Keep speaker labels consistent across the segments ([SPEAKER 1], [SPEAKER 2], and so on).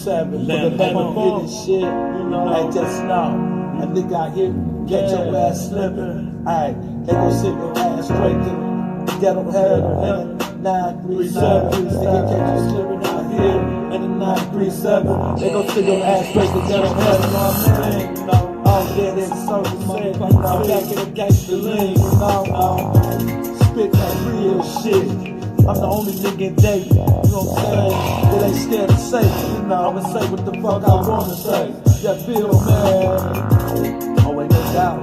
[SPEAKER 1] 937 for the never this shit. I just know a nigga out here catch your ass slipping. Alright, they gon' send your ass straight to the ghetto head. 937, nigga catch you slipping out here in the 937. They gon' send your ass straight to the ghetto head. You know what I'm saying? You know, all dead in so to say. I'm back in the gangster lean. You know, spit that real shit. I'm the only nigga in Dayton, you know what I'm saying? That ain't scared to say, you know, I'ma say what the fuck I wanna say. That feel, man. Oh wait, no doubt.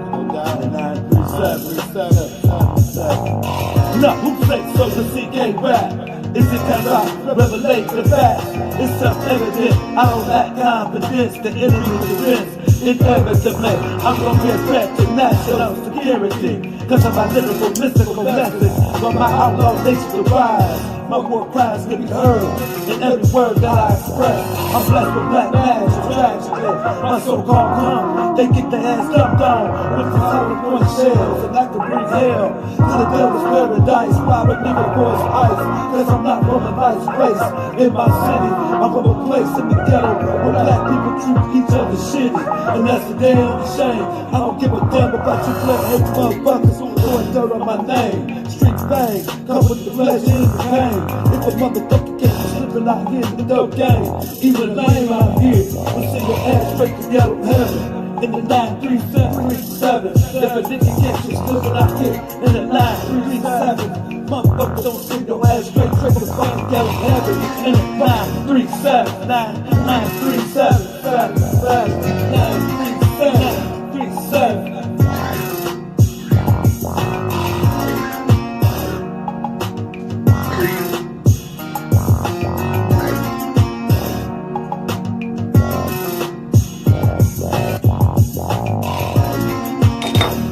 [SPEAKER 1] The 937. Now, who say so to CK rap? Is it that I revelate the facts? It's self-evident, I don't lack confidence. The enemy wins, inevitably. I'm gonna be a threat to national security, cause of my lyrical, mystical methods. But my outlaw nation to rise. My war cries can be heard in every word that I express. I'm blessed with black magic, tragedy. My so-called come, they get their ass dumped on with the solid point shells, and I can bring hell to the devil's paradise. Private nigga boys ice, cause I'm not from a nice place in my city. I'm from a place in the ghetto where black people treat each other shitty, and that's a damn shame. I don't give a damn about you black hate motherfuckers who throwing dirt on my name. Street bang, come with the flesh and the pain. If a motherfucker can't slipping out here in the dope game, even lame out here, we'll send your ass straight to yellow heaven in the 937. If a nigga gets you slipping out here in the 937, motherfucker don't send your ass straight to fucking yellow heaven in the 937. 937, 937.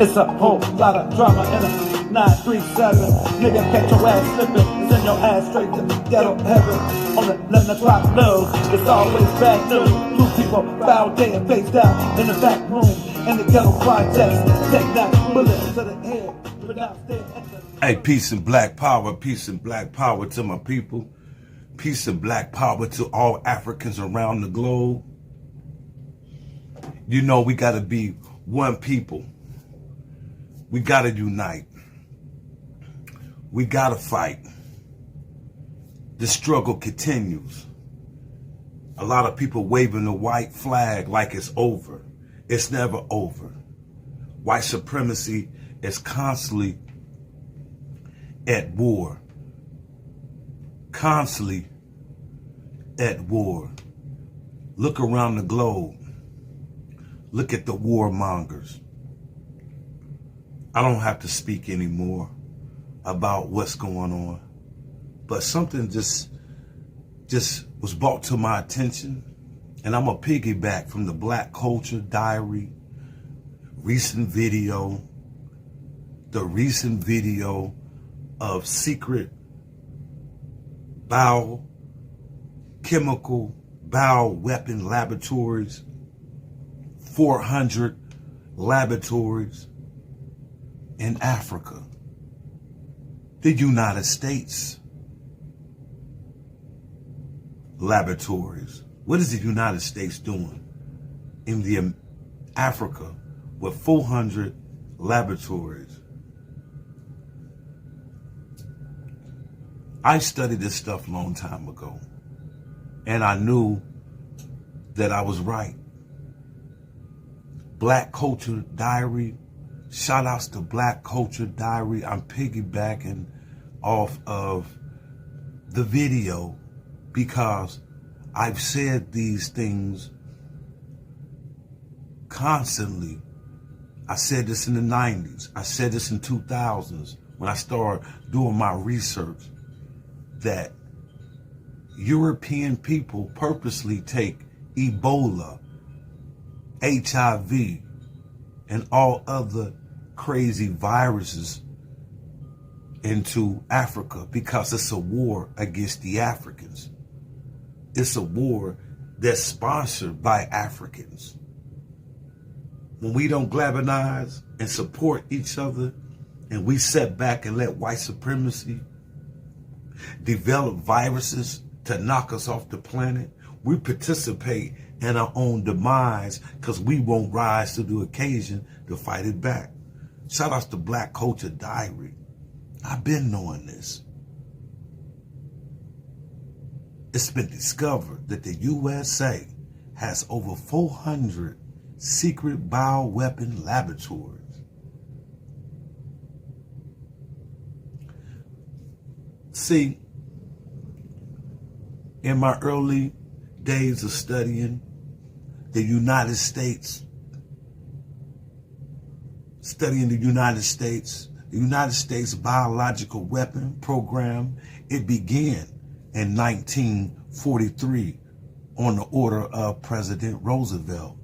[SPEAKER 1] It's a whole lot of drama in a 937. Nigga, catch your ass slipping, send your ass straight to ghetto heaven. On the 11 o'clock news, it's always bad news. Two people foul day and face down in the back room, in the ghetto projects. Take that bullet to the head, pronounced dead at the...
[SPEAKER 2] Hey, peace and black power to my people. Peace and black power to all Africans around the globe. You know we gotta be one people. We gotta unite. We gotta fight. The struggle continues. A lot of people waving the white flag like it's over. It's never over. White supremacy is constantly at war. Constantly at war. Look around the globe. Look at the warmongers. I don't have to speak anymore about what's going on, but something just was brought to my attention, and I'm a piggyback from the Black Culture Diary recent video, the recent video of secret chemical bioweapon laboratories, 400 laboratories in Africa, the United States laboratories. What is the United States doing in the Africa with 400 laboratories? I studied this stuff a long time ago, and I knew that I was right. Black Culture Diary. Shout outs to Black Culture Diary. I'm piggybacking off of the video because I've said these things constantly. I said this in the 90s. I said this in 2000s when I started doing my research that European people purposely take Ebola, HIV, and all other crazy viruses into Africa because it's a war against the Africans. It's a war that's sponsored by Africans. When we don't galvanize and support each other, and we sit back and let white supremacy develop viruses to knock us off the planet, We participate in our own demise because we won't rise to the occasion to fight it back. Shout out to Black Culture Diary. I've been knowing this. It's been discovered that the USA has over 400 secret bioweapon laboratories. See, in my early days of studying the United States, the United States biological weapon program, it began in 1943 on the order of President Roosevelt.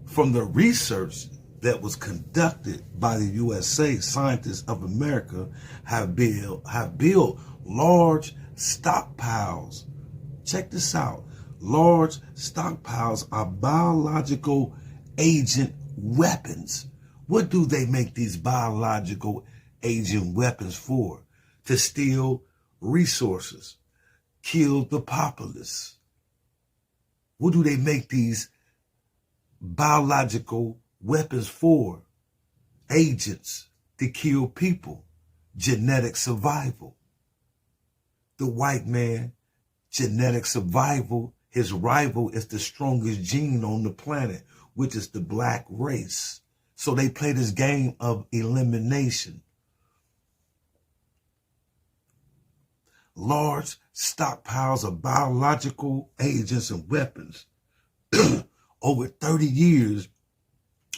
[SPEAKER 2] From the research that was conducted by the USA, scientists of America have built large stockpiles. Check this out. Large stockpiles of biological agent weapons. What do they make these biological agent weapons for? To steal resources, kill the populace. What do they make these biological weapons for? Agents to kill people. Genetic survival. The white man, genetic survival, his rival is the strongest gene on the planet, which is the black race. So they play this game of elimination. Large stockpiles of biological agents and weapons. Over 30 years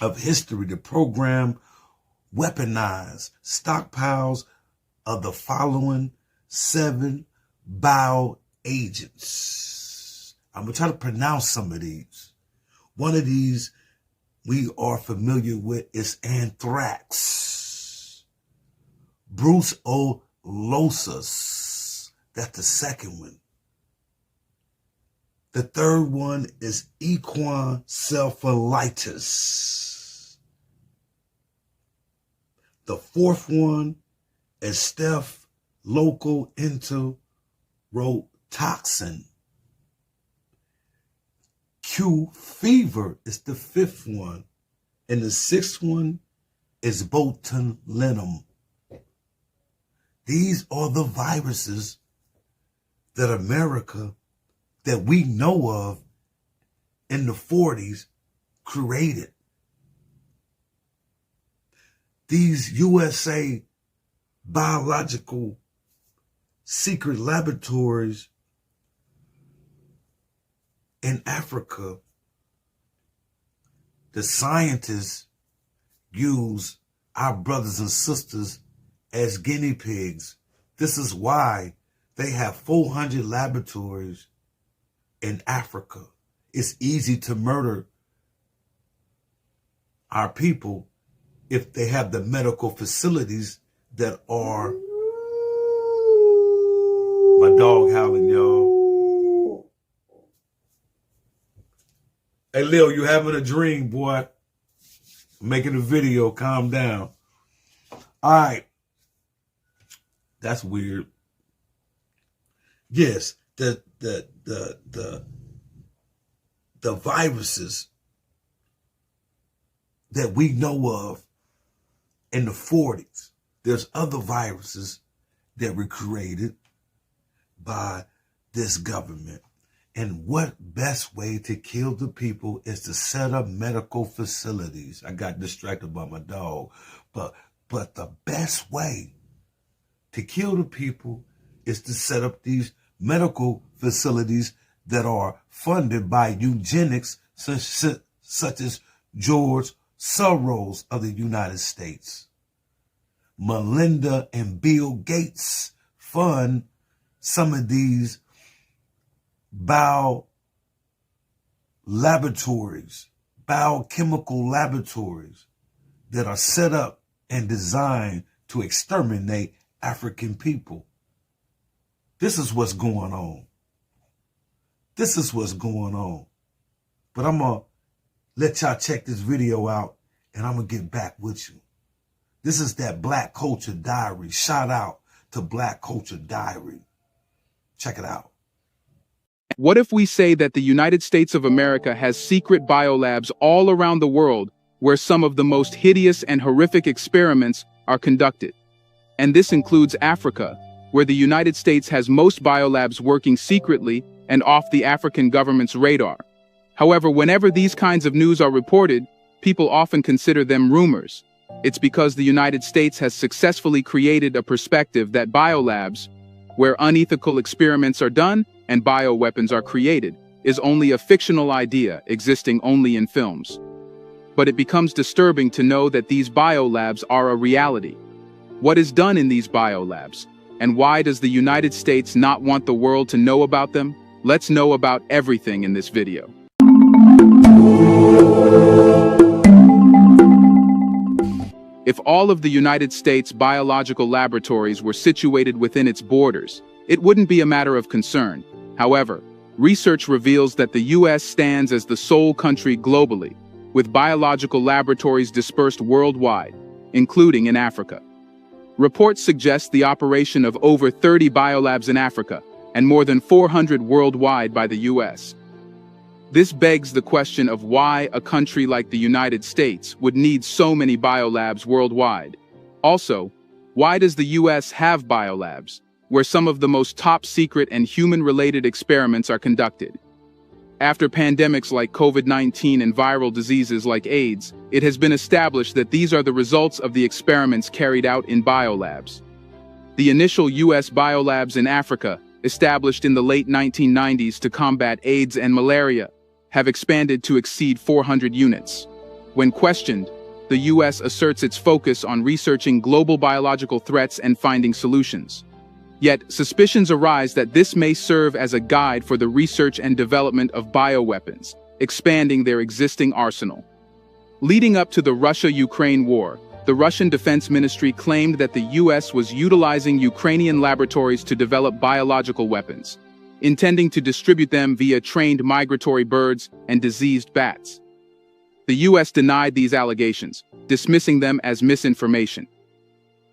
[SPEAKER 2] of history, the program weaponized stockpiles of the following 7 bioagents. I'm going to try to pronounce some of these. One of these we are familiar with is anthrax. Brucellosis. That's the second one. The third one is equine encephalitis. The fourth one is local enterotoxin. Q fever is the fifth one. And the sixth one is botulinum. These are the viruses that America, that we know of in the 40s, created. These USA biological secret laboratories in Africa, the scientists use our brothers and sisters as guinea pigs. This is why they have 400 laboratories in Africa. It's easy to murder our people if they have the medical facilities that are... My dog howling, y'all. Hey, Lil, you having a dream, boy. I'm making a video. Calm down. All right. That's weird. Yes, the viruses that we know of in the 40s, there's other viruses that were created by this government. And what best way to kill the people is to set up medical facilities. I got distracted by my dog. But the best way to kill the people is to set up these medical facilities that are funded by eugenics, such as George Soros of the United States. Melinda and Bill Gates fund some of these biochemical laboratories that are set up and designed to exterminate African people. This is what's going on. This is what's going on. But I'm going to let y'all check this video out, and I'm going to get back with you. This is that Black Culture Diary. Shout out to Black Culture Diary. Check it out.
[SPEAKER 3] What if we say that the United States of America has secret biolabs all around the world where some of the most hideous and horrific experiments are conducted? And this includes Africa, where the United States has most biolabs working secretly and off the African government's radar. However, whenever these kinds of news are reported, people often consider them rumors. It's because the United States has successfully created a perspective that biolabs, where unethical experiments are done and bioweapons are created, is only a fictional idea existing only in films. But it becomes disturbing to know that these biolabs are a reality. What is done in these biolabs? And why does the United States not want the world to know about them? Let's know about everything in this video. If all of the United States biological laboratories were situated within its borders, it wouldn't be a matter of concern. However, research reveals that the US stands as the sole country globally, with biological laboratories dispersed worldwide, including in Africa. Reports suggest the operation of over 30 biolabs in Africa, and more than 400 worldwide by the US. This begs the question of why a country like the United States would need so many biolabs worldwide. Also, why does the US have biolabs, where some of the most top-secret and human-related experiments are conducted? After pandemics like COVID-19 and viral diseases like AIDS, it has been established that these are the results of the experiments carried out in biolabs. The initial US biolabs in Africa, established in the late 1990s to combat AIDS and malaria, have expanded to exceed 400 units. When questioned, the US asserts its focus on researching global biological threats and finding solutions. Yet, suspicions arise that this may serve as a guide for the research and development of bioweapons, expanding their existing arsenal. Leading up to the Russia-Ukraine war, the Russian Defense Ministry claimed that the US was utilizing Ukrainian laboratories to develop biological weapons, intending to distribute them via trained migratory birds and diseased bats. The US denied these allegations, dismissing them as misinformation.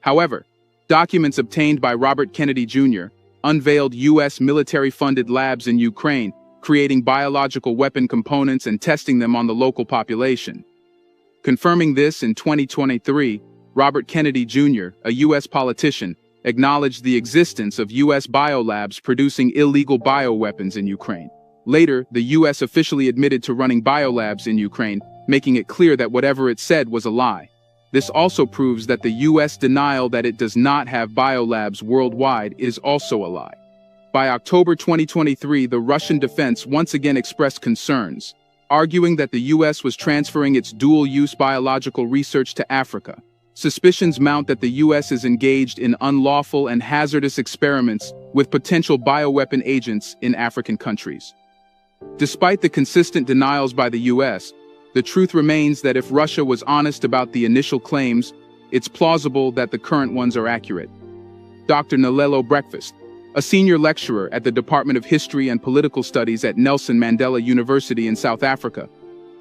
[SPEAKER 3] However, documents obtained by Robert Kennedy Jr. unveiled US military-funded labs in Ukraine, creating biological weapon components and testing them on the local population. Confirming this in 2023, Robert Kennedy Jr., a US politician, acknowledged the existence of US biolabs producing illegal bioweapons in Ukraine. Later, the US officially admitted to running biolabs in Ukraine, making it clear that whatever it said was a lie. This also proves that the US denial that it does not have biolabs worldwide is also a lie. By October 2023, the Russian defense once again expressed concerns, arguing that the US was transferring its dual-use biological research to Africa. Suspicions mount that the US is engaged in unlawful and hazardous experiments with potential bioweapon agents in African countries. Despite the consistent denials by the US, the truth remains that if Russia was honest about the initial claims, it's plausible that the current ones are accurate. Dr. Nalelo Breakfast, a senior lecturer at the Department of History and Political Studies at Nelson Mandela University in South Africa,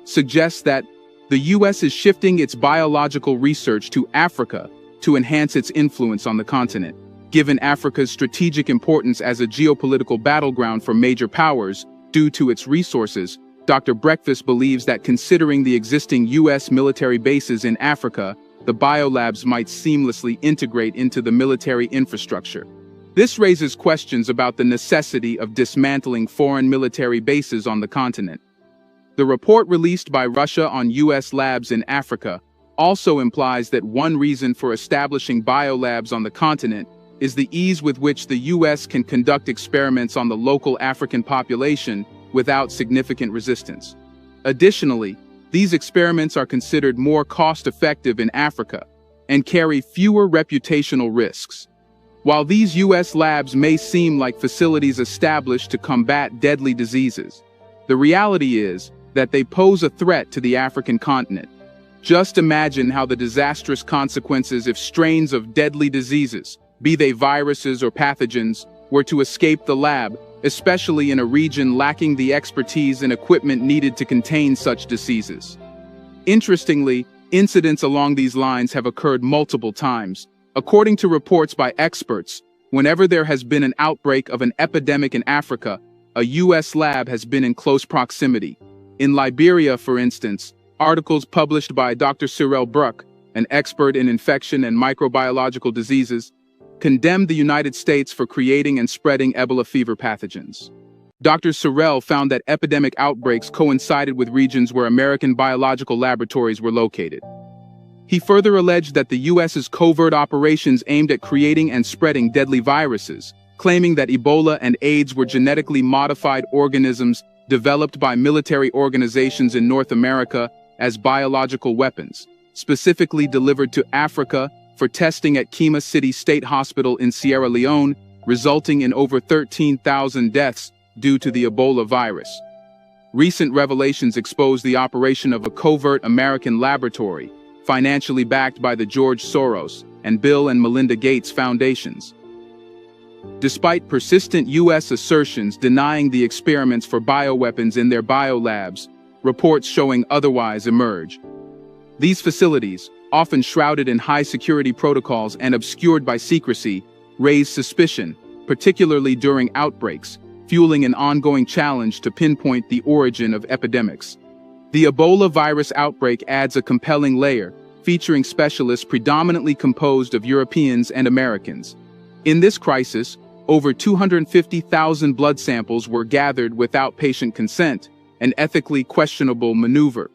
[SPEAKER 3] suggests that the US is shifting its biological research to Africa to enhance its influence on the continent. Given Africa's strategic importance as a geopolitical battleground for major powers due to its resources, Dr. Breakfast believes that considering the existing US military bases in Africa, the biolabs might seamlessly integrate into the military infrastructure. This raises questions about the necessity of dismantling foreign military bases on the continent. The report released by Russia on US labs in Africa also implies that one reason for establishing biolabs on the continent is the ease with which the US can conduct experiments on the local African population without significant resistance. Additionally, these experiments are considered more cost-effective in Africa and carry fewer reputational risks. While these US labs may seem like facilities established to combat deadly diseases, the reality is that they pose a threat to the African continent. Just imagine how the disastrous consequences if strains of deadly diseases, be they viruses or pathogens, were to escape the lab, especially in a region lacking the expertise and equipment needed to contain such diseases. Interestingly, incidents along these lines have occurred multiple times. According to reports by experts, whenever there has been an outbreak of an epidemic in Africa, a U.S. lab has been in close proximity. In Liberia, for instance, articles published by Dr. Cyril Bruck, an expert in infection and microbiological diseases, condemned the United States for creating and spreading Ebola fever pathogens. Dr. Cyril found that epidemic outbreaks coincided with regions where American biological laboratories were located. He further alleged that the U.S.'s covert operations aimed at creating and spreading deadly viruses, claiming that Ebola and AIDS were genetically modified organisms developed by military organizations in North America as biological weapons, specifically delivered to Africa for testing at Kema City State Hospital in Sierra Leone, resulting in over 13,000 deaths due to the Ebola virus. Recent revelations expose the operation of a covert American laboratory, financially backed by the George Soros and Bill and Melinda Gates foundations. Despite persistent U.S. assertions denying the experiments for bioweapons in their biolabs, reports showing otherwise emerge. These facilities, often shrouded in high-security protocols and obscured by secrecy, raise suspicion, particularly during outbreaks, fueling an ongoing challenge to pinpoint the origin of epidemics. The Ebola virus outbreak adds a compelling layer, featuring specialists predominantly composed of Europeans and Americans. In this crisis, over 250,000 blood samples were gathered without patient consent, an ethically questionable maneuver.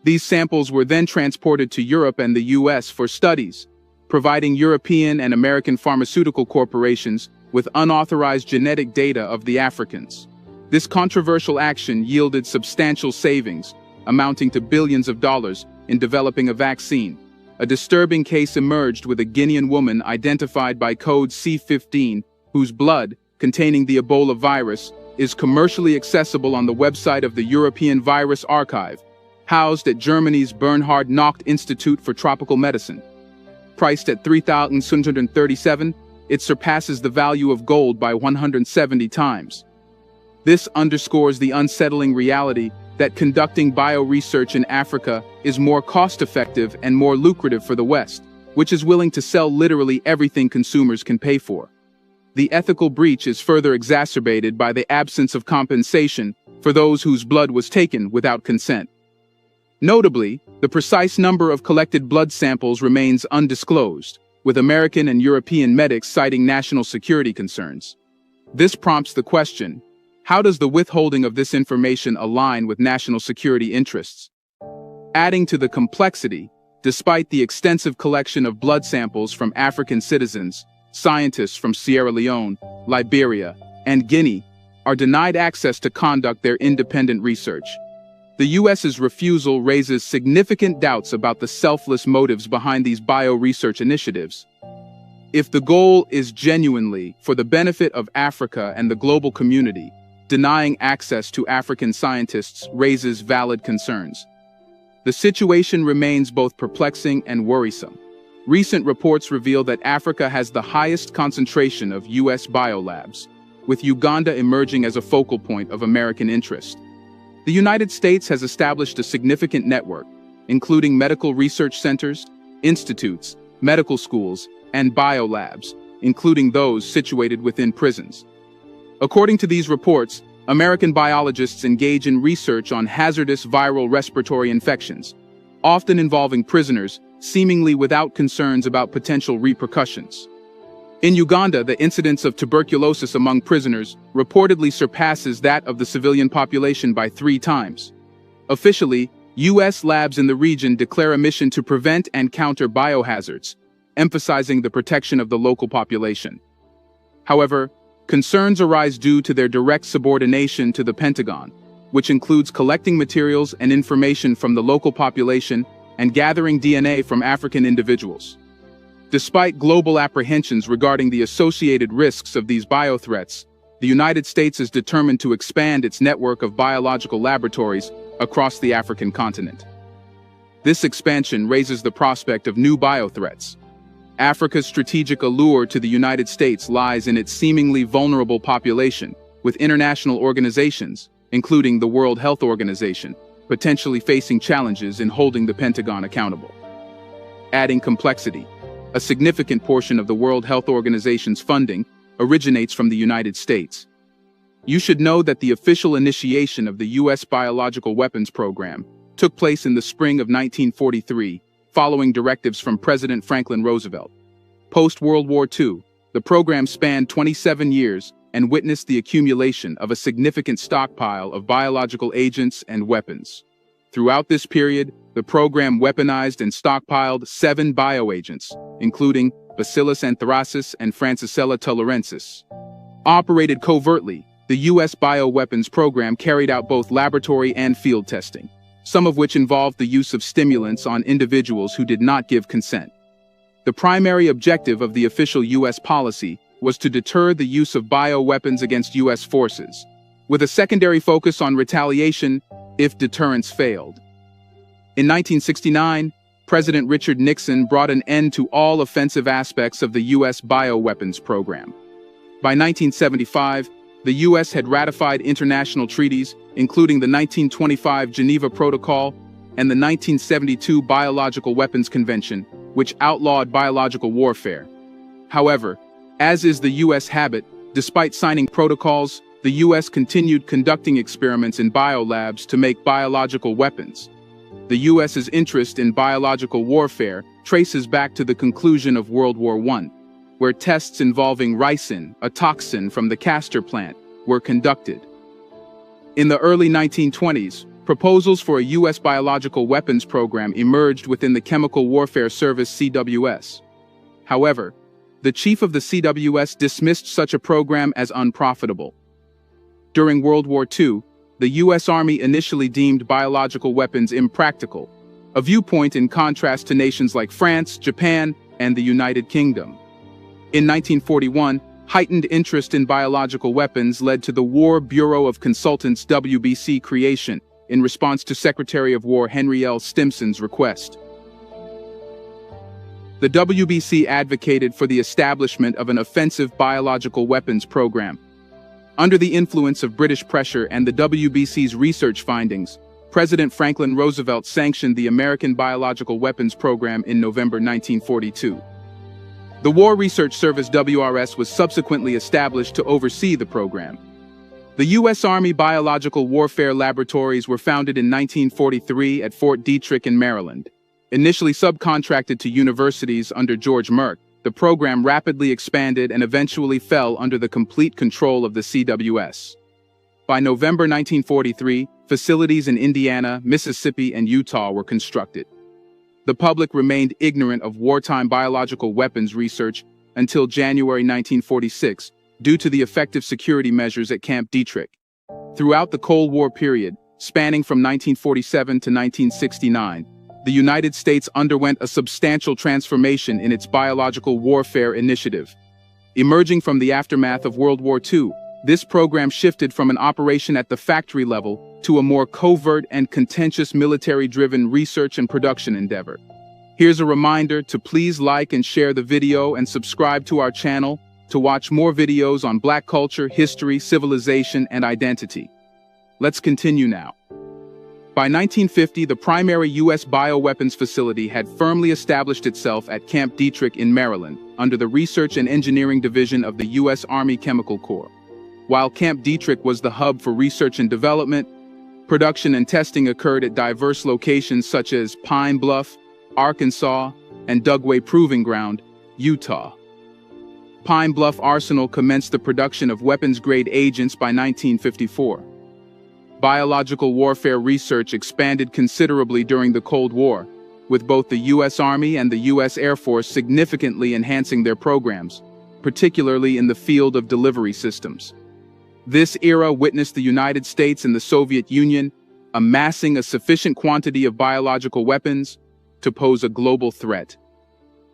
[SPEAKER 3] These samples were then transported to Europe and the U.S. for studies, providing European and American pharmaceutical corporations with unauthorized genetic data of the Africans. This controversial action yielded substantial savings, amounting to billions of dollars, in developing a vaccine. A disturbing case emerged with a Guinean woman identified by code C15, whose blood, containing the Ebola virus, is commercially accessible on the website of the European Virus Archive, housed at Germany's Bernhard Nocht Institute for Tropical Medicine. Priced at $3,637, it surpasses the value of gold by 170 times. This underscores the unsettling reality that conducting bioresearch in Africa is more cost-effective and more lucrative for the West, which is willing to sell literally everything consumers can pay for. The ethical breach is further exacerbated by the absence of compensation for those whose blood was taken without consent. Notably, the precise number of collected blood samples remains undisclosed, with American and European medics citing national security concerns. This prompts the question, how does the withholding of this information align with national security interests? Adding to the complexity, despite the extensive collection of blood samples from African citizens, scientists from Sierra Leone, Liberia, and Guinea are denied access to conduct their independent research. The U.S.'s refusal raises significant doubts about the selfless motives behind these bioresearch initiatives. If the goal is genuinely for the benefit of Africa and the global community, denying access to African scientists raises valid concerns. The situation remains both perplexing and worrisome. Recent reports reveal that Africa has the highest concentration of U.S. biolabs, with Uganda emerging as a focal point of American interest. The United States has established a significant network, including medical research centers, institutes, medical schools, and biolabs, including those situated within prisons. According to these reports, American biologists engage in research on hazardous viral respiratory infections, often involving prisoners, seemingly without concerns about potential repercussions. In Uganda, the incidence of tuberculosis among prisoners reportedly surpasses that of the civilian population by 3 times. Officially, U.S. labs in the region declare a mission to prevent and counter biohazards, emphasizing the protection of the local population. However, concerns arise due to their direct subordination to the Pentagon, which includes collecting materials and information from the local population and gathering DNA from African individuals. Despite global apprehensions regarding the associated risks of these biothreats, the United States is determined to expand its network of biological laboratories across the African continent. This expansion raises the prospect of new biothreats. Africa's strategic allure to the United States lies in its seemingly vulnerable population, with international organizations, including the World Health Organization, potentially facing challenges in holding the Pentagon accountable. Adding complexity, a significant portion of the World Health Organization's funding originates from the United States. You should know that the official initiation of the U.S. biological weapons program took place in the spring of 1943, following directives from President Franklin Roosevelt. Post-World War II, the program spanned 27 years and witnessed the accumulation of a significant stockpile of biological agents and weapons. Throughout this period, the program weaponized and stockpiled 7 bioagents, including Bacillus anthracis and Francisella tularensis. Operated covertly, the U.S. bioweapons program carried out both laboratory and field testing, some of which involved the use of stimulants on individuals who did not give consent. The primary objective of the official U.S. policy was to deter the use of bioweapons against U.S. forces, with a secondary focus on retaliation if deterrence failed. In 1969, President Richard Nixon brought an end to all offensive aspects of the U.S. bioweapons program. By 1975, the U.S. had ratified international treaties, including the 1925 Geneva Protocol and the 1972 Biological Weapons Convention, which outlawed biological warfare. However, as is the U.S. habit, despite signing protocols, the U.S. continued conducting experiments in biolabs to make biological weapons. The U.S.'s interest in biological warfare traces back to the conclusion of World War I, where tests involving ricin, a toxin from the castor plant, were conducted. In the early 1920s, proposals for a U.S. biological weapons program emerged within the Chemical Warfare Service (CWS). However, the chief of the CWS dismissed such a program as unprofitable. During World War II, the U.S. Army initially deemed biological weapons impractical, a viewpoint in contrast to nations like France, Japan, and the United Kingdom. In 1941, heightened interest in biological weapons led to the War Bureau of Consultants (WBC) creation in response to Secretary of War Henry L. Stimson's request. The WBC advocated for the establishment of an offensive biological weapons program. Under the influence of British pressure and the WBC's research findings, President Franklin Roosevelt sanctioned the American Biological Weapons Program in November 1942. The War Research Service (WRS) was subsequently established to oversee the program. The U.S. Army Biological Warfare Laboratories were founded in 1943 at Fort Detrick in Maryland. Initially subcontracted to universities under George Merck, the program rapidly expanded and eventually fell under the complete control of the CWS. By November 1943, facilities in Indiana, Mississippi, and Utah were constructed. The public remained ignorant of wartime biological weapons research until January 1946, due to the effective security measures at Camp Detrick. Throughout the Cold War period, spanning from 1947 to 1969, the United States underwent a substantial transformation in its biological warfare initiative. Emerging from the aftermath of World War II, this program shifted from an operation at the factory level to a more covert and contentious military-driven research and production endeavor. Here's a reminder to please like and share the video and subscribe to our channel to watch more videos on Black culture, history, civilization, and identity. Let's continue now. By 1950, the primary U.S. bioweapons facility had firmly established itself at Camp Detrick in Maryland, under the Research and Engineering Division of the U.S. Army Chemical Corps. While Camp Detrick was the hub for research and development, production and testing occurred at diverse locations such as Pine Bluff, Arkansas, and Dugway Proving Ground, Utah. Pine Bluff Arsenal commenced the production of weapons-grade agents by 1954. Biological warfare research expanded considerably during the Cold War, with both the U.S. Army and the U.S. Air Force significantly enhancing their programs, particularly in the field of delivery systems. This era witnessed the United States and the Soviet Union amassing a sufficient quantity of biological weapons to pose a global threat.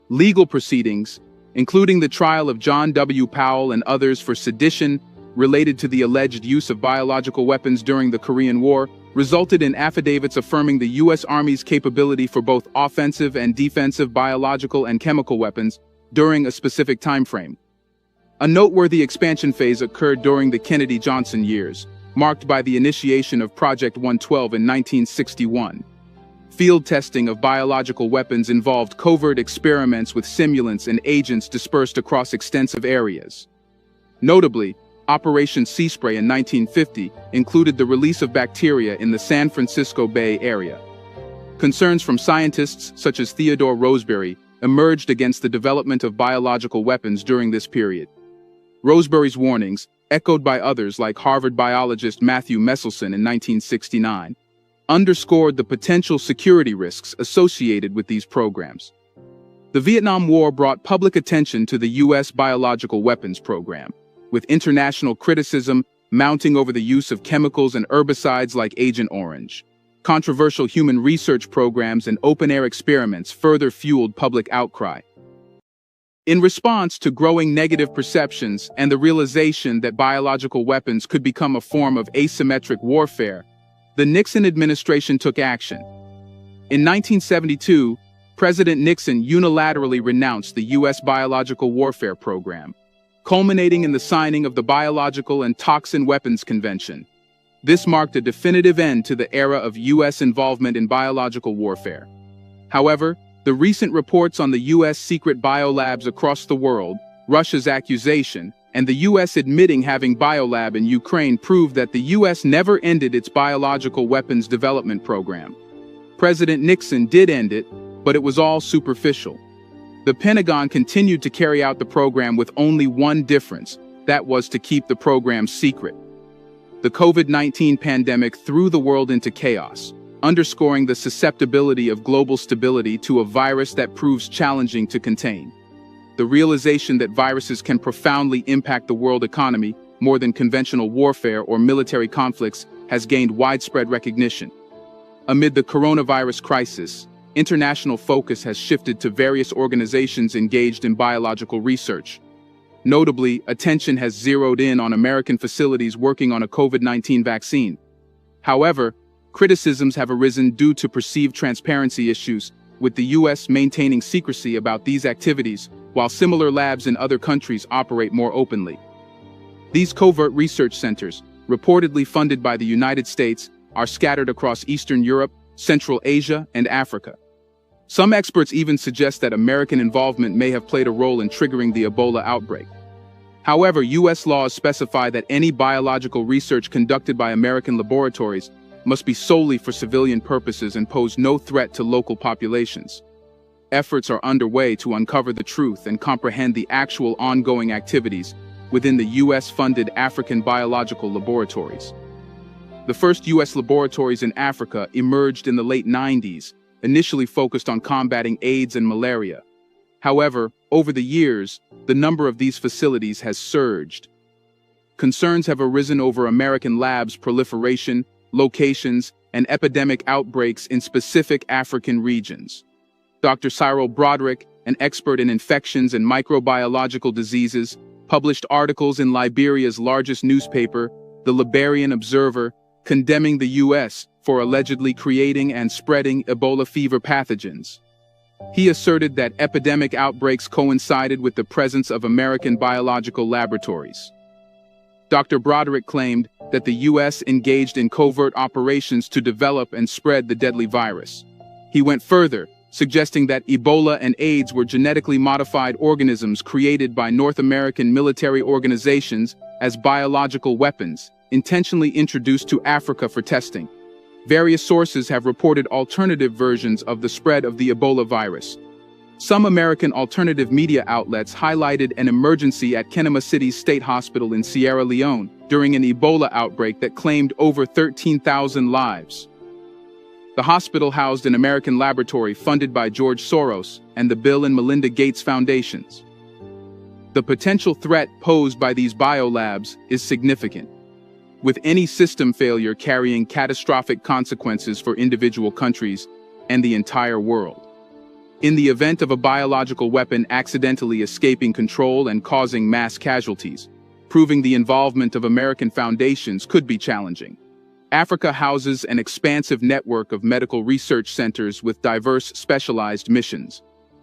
[SPEAKER 3] Legal proceedings, including the trial of John W. Powell and others for sedition related to the alleged use of biological weapons during the Korean War, resulted in affidavits affirming the U.S. Army's capability for both offensive and defensive biological and chemical weapons during a specific time frame. A noteworthy expansion phase occurred during the Kennedy-Johnson years, marked by the initiation of Project 112 in 1961. Field testing of biological weapons involved covert experiments with simulants and agents dispersed across extensive areas. Notably, Operation Sea Spray in 1950 included the release of bacteria in the San Francisco Bay Area. Concerns from scientists such as Theodore Roseberry emerged against the development of biological weapons during this period. Roseberry's warnings, echoed by others like Harvard biologist Matthew Meselson in 1969, underscored the potential security risks associated with these programs. The Vietnam War brought public attention to the U.S. biological weapons program, with international criticism mounting over the use of chemicals and herbicides like Agent Orange. Controversial human research programs and open-air experiments further fueled public outcry. In response to growing negative perceptions and the realization that biological weapons could become a form of asymmetric warfare, the Nixon administration took action. In 1972, President Nixon unilaterally renounced the U.S. biological warfare program, culminating in the signing of the Biological and Toxin Weapons Convention. This marked a definitive end to the era of U.S. involvement in biological warfare. However, the recent reports on the U.S. secret biolabs across the world, Russia's accusation, and the U.S. admitting having biolab in Ukraine prove that the U.S. never ended its biological weapons development program. President Nixon did end it, but it was all superficial. The Pentagon continued to carry out the program with only one difference: that was to keep the program secret. The COVID-19 pandemic threw the world into chaos, underscoring the susceptibility of global stability to a virus that proves challenging to contain. The realization that viruses can profoundly impact the world economy more than conventional warfare or military conflicts has gained widespread recognition. Amid the coronavirus crisis, international focus has shifted to various organizations engaged in biological research. Notably, attention has zeroed in on American facilities working on a COVID-19 vaccine. However, criticisms have arisen due to perceived transparency issues, with the U.S. maintaining secrecy about these activities, while similar labs in other countries operate more openly. These covert research centers, reportedly funded by the United States, are scattered across Eastern Europe, Central Asia, and Africa. Some experts even suggest that American involvement may have played a role in triggering the Ebola outbreak. However, U.S. laws specify that any biological research conducted by American laboratories must be solely for civilian purposes and pose no threat to local populations. Efforts are underway to uncover the truth and comprehend the actual ongoing activities within the U.S.-funded African biological laboratories. The first U.S. laboratories in Africa emerged in the late 90s, initially focused on combating AIDS and malaria. However, over the years, the number of these facilities has surged. Concerns have arisen over American labs' proliferation, locations, and epidemic outbreaks in specific African regions. Dr. Cyril Broderick, an expert in infections and microbiological diseases, published articles in Liberia's largest newspaper, the Liberian Observer, condemning the U.S. for allegedly creating and spreading Ebola fever pathogens. He asserted that epidemic outbreaks coincided with the presence of American biological laboratories. Dr. Broderick claimed that the U.S. engaged in covert operations to develop and spread the deadly virus. He went further, suggesting that Ebola and AIDS were genetically modified organisms created by North American military organizations as biological weapons, intentionally introduced to Africa for testing. Various sources have reported alternative versions of the spread of the Ebola virus. Some American alternative media outlets highlighted an emergency at Kenema City's State Hospital in Sierra Leone during an Ebola outbreak that claimed over 13,000 lives. The hospital housed an American laboratory funded by George Soros and the Bill and Melinda Gates Foundations. The potential threat posed by these biolabs is significant, with any system failure carrying catastrophic consequences for individual countries and the entire world. In the event of a biological weapon accidentally escaping control and causing mass casualties, proving the involvement of American foundations could be challenging. Africa houses an expansive network of medical research centers with diverse specialized missions.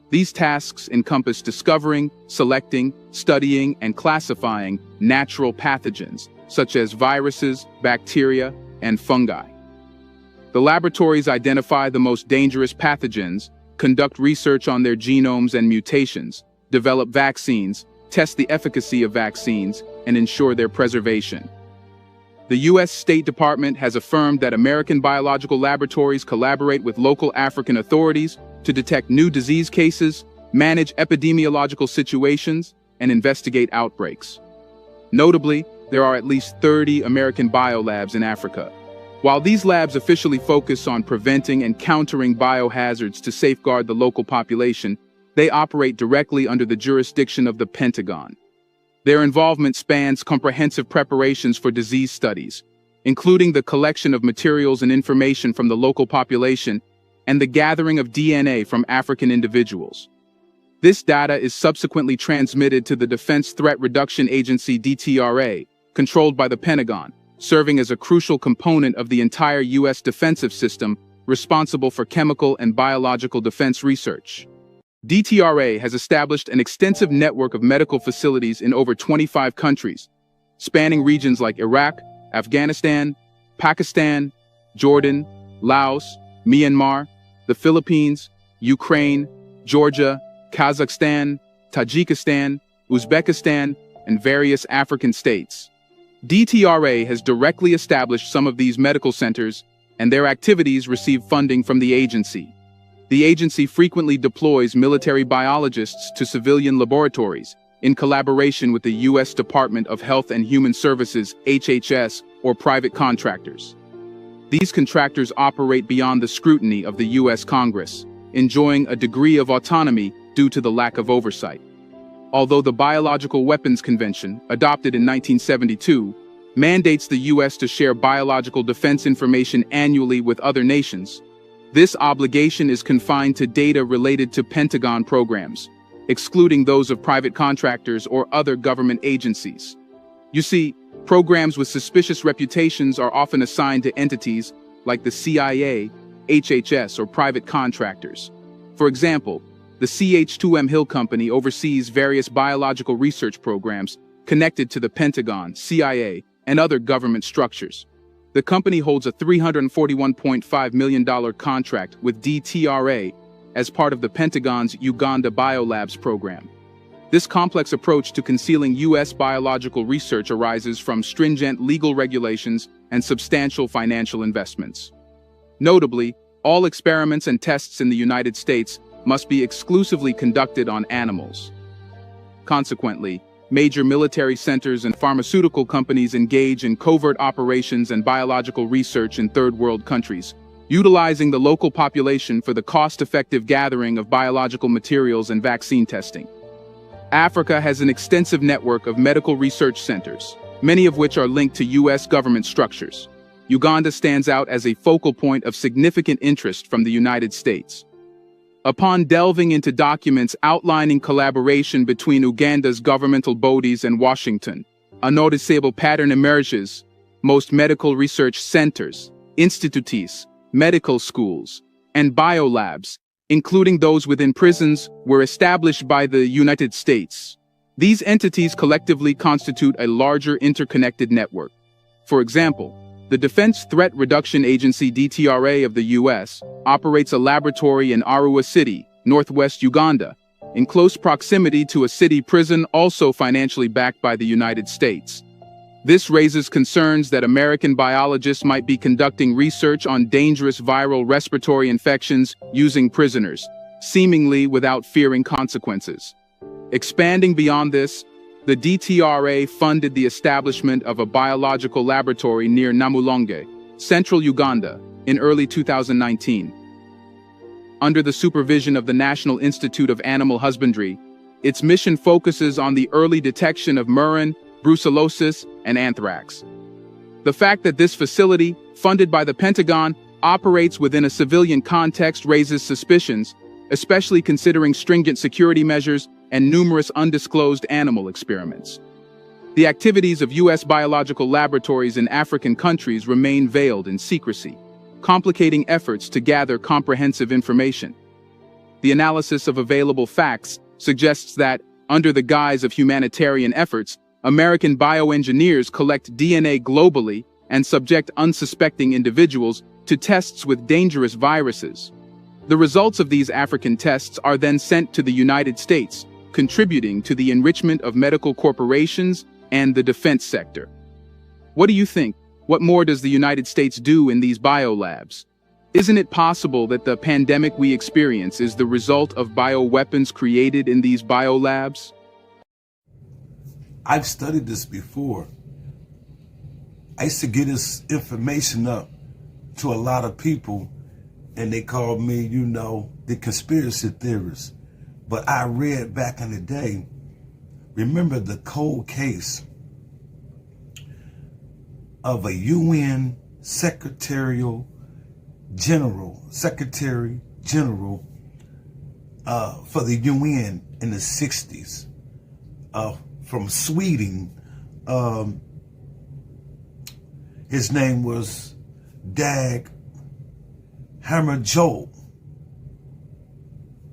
[SPEAKER 3] These tasks encompass discovering, selecting, studying, and classifying natural pathogens, such as viruses, bacteria, and fungi. The laboratories identify the most dangerous pathogens, conduct research on their genomes and mutations, develop vaccines, test the efficacy of vaccines, and ensure their preservation. The U.S. State Department has affirmed that American biological laboratories collaborate with local African authorities to detect new disease cases, manage epidemiological situations, and investigate outbreaks. Notably, there are at least 30 American biolabs in Africa. While these labs officially focus on preventing and countering biohazards to safeguard the local population, they operate directly under the jurisdiction of the Pentagon. Their involvement spans comprehensive preparations for disease studies, including the collection of materials and information from the local population and the gathering of DNA from African individuals. This data is subsequently transmitted to the Defense Threat Reduction Agency (DTRA), controlled by the Pentagon, serving as a crucial component of the entire U.S. defensive system responsible for chemical and biological defense research. DTRA has established an extensive network of medical facilities in over 25 countries, spanning regions like Iraq, Afghanistan, Pakistan, Jordan, Laos, Myanmar, the Philippines, Ukraine, Georgia, Kazakhstan, Tajikistan, Uzbekistan, and various African states. DTRA has directly established some of these medical centers, and their activities receive funding from the agency. The agency frequently deploys military biologists to civilian laboratories, in collaboration with the U.S. Department of Health and Human Services (HHS) or private contractors. These contractors operate beyond the scrutiny of the U.S. Congress, enjoying a degree of autonomy due to the lack of oversight. Although the Biological Weapons Convention, adopted in 1972, mandates the U.S. to share biological defense information annually with other nations, this obligation is confined to data related to Pentagon programs, excluding those of private contractors or other government agencies. You see, programs with suspicious reputations are often assigned to entities like the CIA, HHS, or private contractors. For example, the CH2M Hill Company oversees various biological research programs connected to the Pentagon, CIA, and other government structures. The company holds a $341.5 million contract with DTRA as part of the Pentagon's Uganda Biolabs program. This complex approach to concealing U.S. biological research arises from stringent legal regulations and substantial financial investments. Notably, all experiments and tests in the United States must be exclusively conducted on animals. Consequently, major military centers and pharmaceutical companies engage in covert operations and biological research in third-world countries, utilizing the local population for the cost-effective gathering of biological materials and vaccine testing. Africa has an extensive network of medical research centers, many of which are linked to U.S. government structures. Uganda stands out as a focal point of significant interest from the United States. Upon delving into documents outlining collaboration between Uganda's governmental bodies and Washington, a noticeable pattern emerges. Most medical research centers, institutes, medical schools, and biolabs, including those within prisons, were established by the United States. These entities collectively constitute a larger interconnected network. For example, the Defense Threat Reduction Agency (DTRA) of the U.S. operates a laboratory in Arua City, northwest Uganda, in close proximity to a city prison also financially backed by the United States. This raises concerns that American biologists might be conducting research on dangerous viral respiratory infections using prisoners, seemingly without fearing consequences. Expanding beyond this, the DTRA funded the establishment of a biological laboratory near Namulonge, central Uganda, in early 2019. Under the supervision of the National Institute of Animal Husbandry, its mission focuses on the early detection of murine, brucellosis, and anthrax. The fact that this facility, funded by the Pentagon, operates within a civilian context raises suspicions, especially considering stringent security measures and numerous undisclosed animal experiments. The activities of U.S. biological laboratories in African countries remain veiled in secrecy, complicating efforts to gather comprehensive information. The analysis of available facts suggests that, under the guise of humanitarian efforts, American bioengineers collect DNA globally and subject unsuspecting individuals to tests with dangerous viruses. The results of these African tests are then sent to the United States, contributing to the enrichment of medical corporations and the defense sector. What do you think? What more does the United States do in these biolabs? Isn't it possible that the pandemic we experience is the result of bioweapons created in these biolabs?
[SPEAKER 2] I've studied this before. I used to get this information up to a lot of people, and they called me, the conspiracy theorist. But I read back in the day, remember the cold case of a UN Secretary General for the UN in the 60s from Sweden. His name was Dag Hammarskjöld.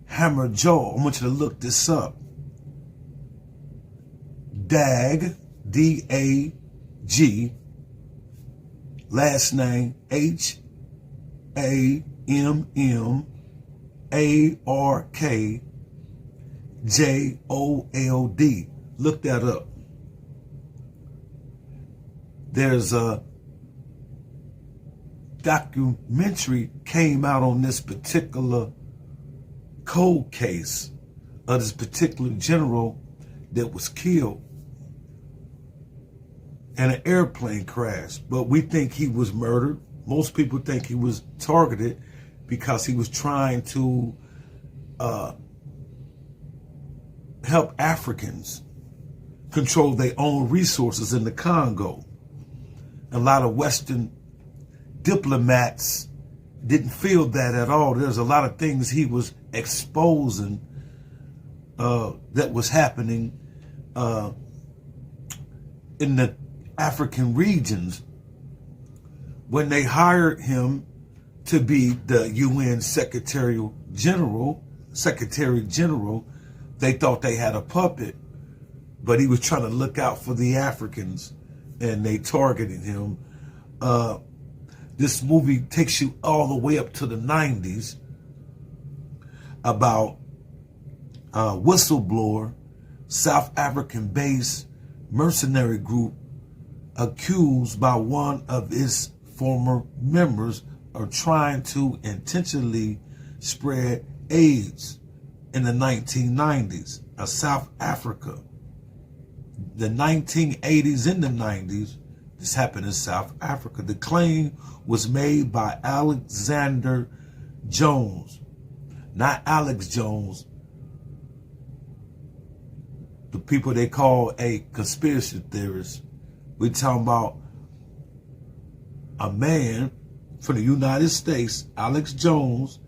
[SPEAKER 2] I want you to look this up. Dag, D-A-G, last name Hammarskjöld. Look that up. There's a documentary came out on this particular cold case of this particular general that was killed in an airplane crash. But we think he was murdered. Most people think he was targeted because he was trying to help Africans control their own resources in the Congo. A lot of Western diplomats didn't feel that at all. There's a lot of things he was exposing that was happening in the African regions. When they hired him to be the UN Secretary General, they thought they had a puppet, but he was trying to look out for the Africans, and they targeted him. This movie takes you all the way up to the 90s about a whistleblower, South African-based mercenary group accused by one of its former members of trying to intentionally spread AIDS in the 1990s of South Africa. The 1980s and the 90s, this happened in South Africa. The claim was made by Alexander Jones, not Alex Jones, the people they call a conspiracy theorist. We're talking about a man from the United States, Alex Jones,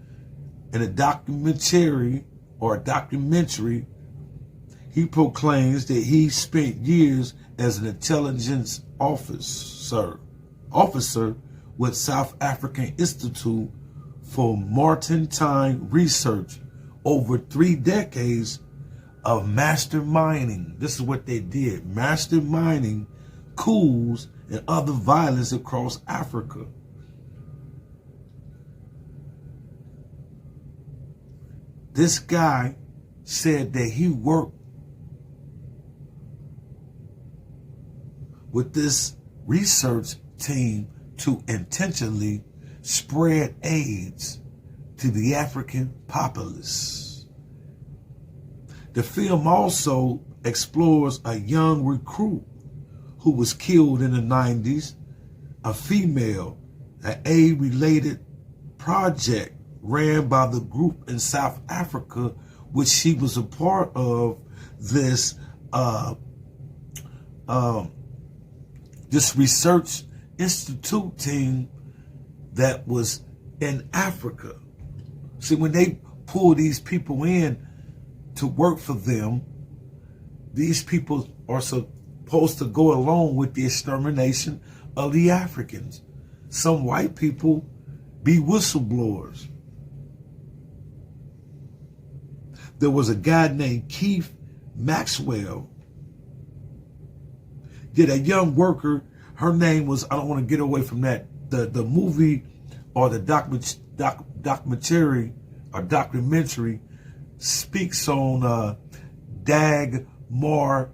[SPEAKER 2] in a documentary, he proclaims that he spent years as an intelligence officer with South African Institute for Maritime Research, over 3 decades of masterminding. This is what they did, masterminding coups and other violence across Africa. This guy said that he worked with this research team to intentionally spread AIDS to the African populace. The film also explores a young recruit who was killed in the 90s, a female, an AIDS-related project ran by the group in South Africa, which she was a part of. This this research institute team that was in Africa. See, when they pull these people in to work for them, these people are supposed to go along with the extermination of the Africans. Some white people be whistleblowers. There was a guy named Keith Maxwell. Did a young worker, her name was, I don't want to get away from that, the movie or the documentary speaks on Dagmar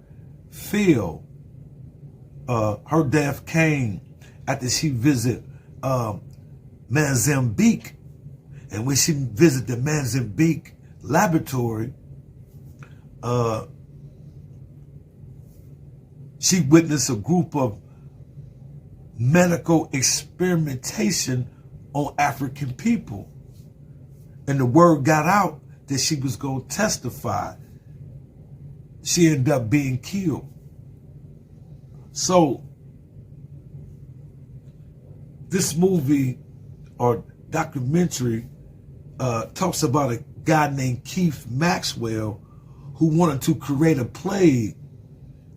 [SPEAKER 2] Phil. her death came after she visited Mozambique. And when she visited the Mozambique laboratory, she witnessed a group of medical experimentation on African people. And the word got out that she was going to testify. She ended up being killed. So this movie or documentary talks about a guy named Keith Maxwell who wanted to create a plague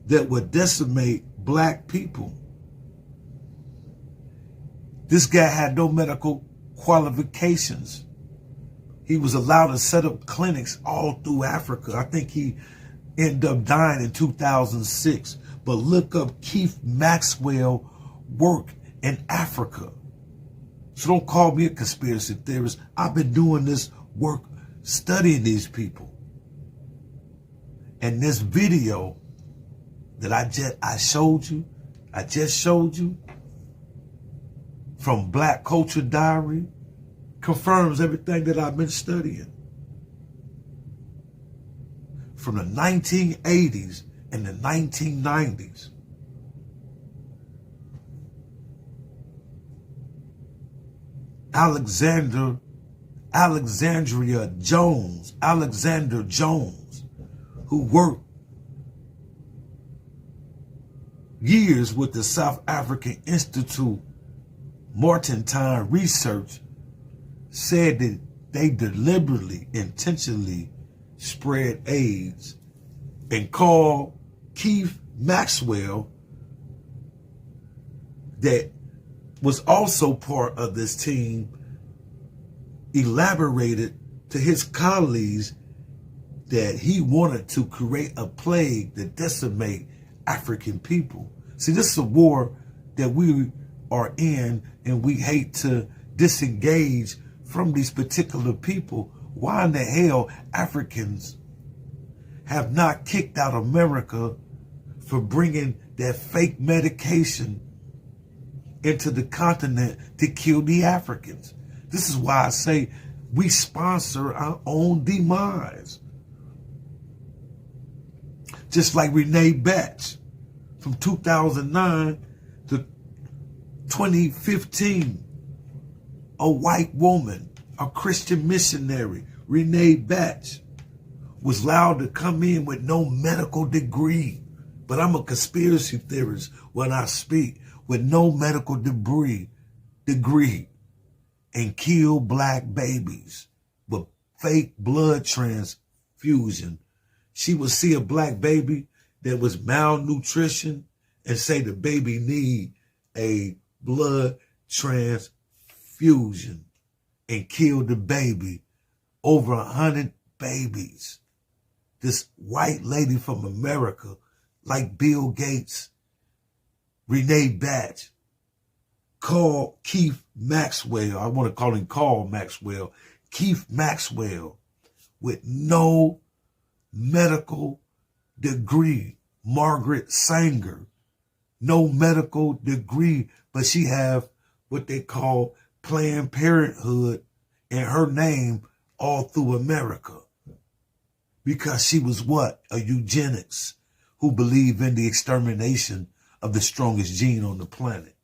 [SPEAKER 2] that would decimate black people. This guy had no medical qualifications. He was allowed to set up clinics all through Africa. I think he ended up dying in 2006. But look up Keith Maxwell work in Africa. So don't call me a conspiracy theorist. I've been doing this work, studying these people. And this video that I just showed you from Black Culture Diary confirms everything that I've been studying. From the 1980s and the 1990s. Alexander Jones, who worked years with the South African Institute Mortentine Research, said that they deliberately, intentionally spread AIDS, and called Keith Maxwell, that was also part of this team, elaborated to his colleagues that he wanted to create a plague that decimate African people. See, this is a war that we are in, and we hate to disengage from these particular people. Why in the hell Africans have not kicked out America for bringing that fake medication into the continent to kill the Africans? This is why I say we sponsor our own demise. Just like Renee Batch from 2009 to 2015, a white woman, a Christian missionary, Renee Batch, was allowed to come in with no medical degree. But I'm a conspiracy theorist when I speak, with no medical degree, and kill black babies with fake blood transfusion. She would see a black baby that was malnutrition and say the baby need a blood transfusion and kill the baby. Over 100 babies. This white lady from America, like Bill Gates, Renee Batch, called Keith Maxwell, I want to call him Carl Maxwell, Keith Maxwell, with no medical degree. Margaret Sanger, no medical degree, but she have what they call Planned Parenthood in her name all through America. Because she was what? A eugenics who believed in the extermination of the strongest gene on the planet.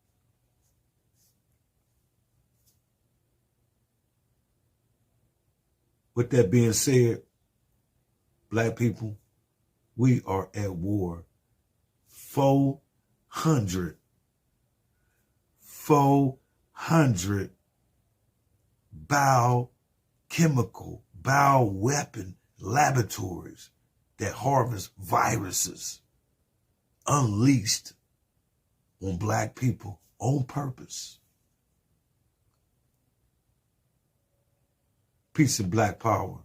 [SPEAKER 2] With that being said, black people, we are at war. 400 bioweapon laboratories that harvest viruses unleashed on black people on purpose. Peace and black power.